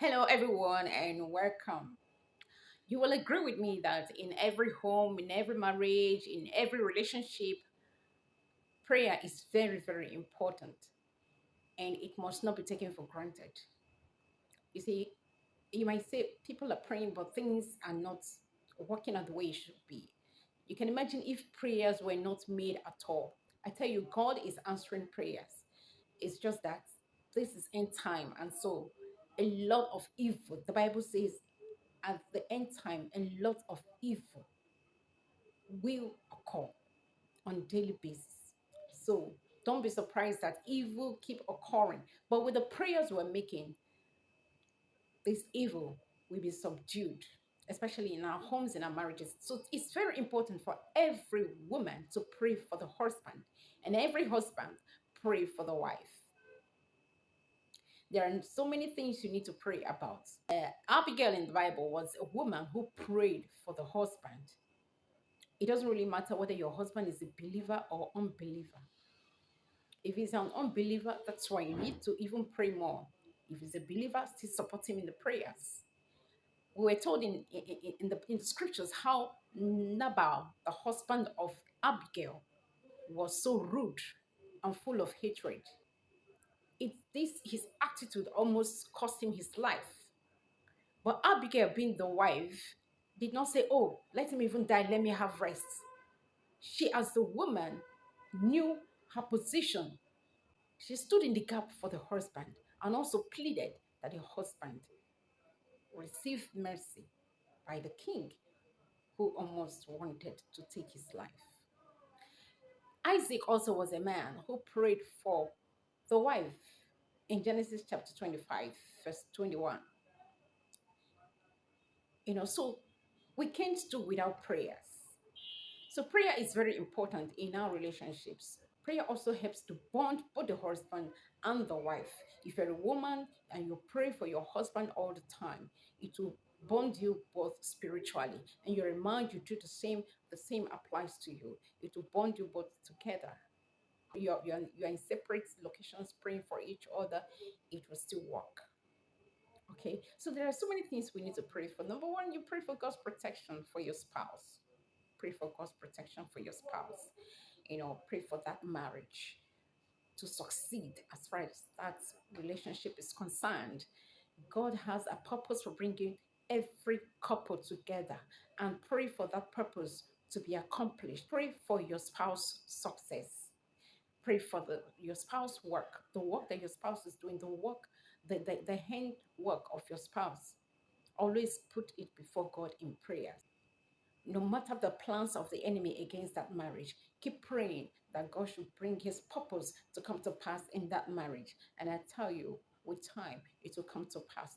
Hello, everyone, and welcome. You will agree with me that in every home, in every marriage, in every relationship, prayer is very, very important and it must not be taken for granted. You see, you might say people are praying, but things are not working out the way it should be. You can imagine if prayers were not made at all. I tell you, God is answering prayers. It's just that this is end time, and so a lot of evil. The Bible says at the end time, a lot of evil will occur on a daily basis. So don't be surprised that evil keep occurring. But with the prayers we're making, this evil will be subdued, especially in our homes, in our marriages. So it's very important for every woman to pray for the husband, and every husband pray for the wife. There are so many things you need to pray about. Abigail in the Bible was a woman who prayed for the husband. It doesn't really matter whether your husband is a believer or unbeliever. If he's an unbeliever, that's why you need to even pray more. If he's a believer, still support him in the prayers. We were told in the scriptures how Nabal, the husband of Abigail, was so rude and full of hatred. His attitude almost cost him his life. But Abigail, being the wife, did not say, "Oh, let him even die, let me have rest." She, as the woman, knew her position. She stood in the gap for the husband and also pleaded that the husband receive mercy by the king who almost wanted to take his life. Isaac also was a man who prayed for the wife in Genesis chapter 25, verse 21. So we can't do without prayers. So prayer is very important in our relationships. Prayer also helps to bond both the husband and the wife. If you're a woman and you pray for your husband all the time, it will bond you both spiritually. And you're a man, you do the same applies to you. It will bond you both together. You're in separate locations praying for each other, it will still work. Okay, so there are so many things we need to pray for. Number one, you pray for God's protection for your spouse. Pray for God's protection for your spouse. Pray for that marriage to succeed as far as that relationship is concerned. God has a purpose for bringing every couple together, and pray for that purpose to be accomplished. Pray for your spouse success. Pray for your spouse work, the work that your spouse is doing, the hand work of your spouse. Always put it before God in prayer. No matter the plans of the enemy against that marriage, keep praying that God should bring his purpose to come to pass in that marriage. And I tell you, with time, it will come to pass.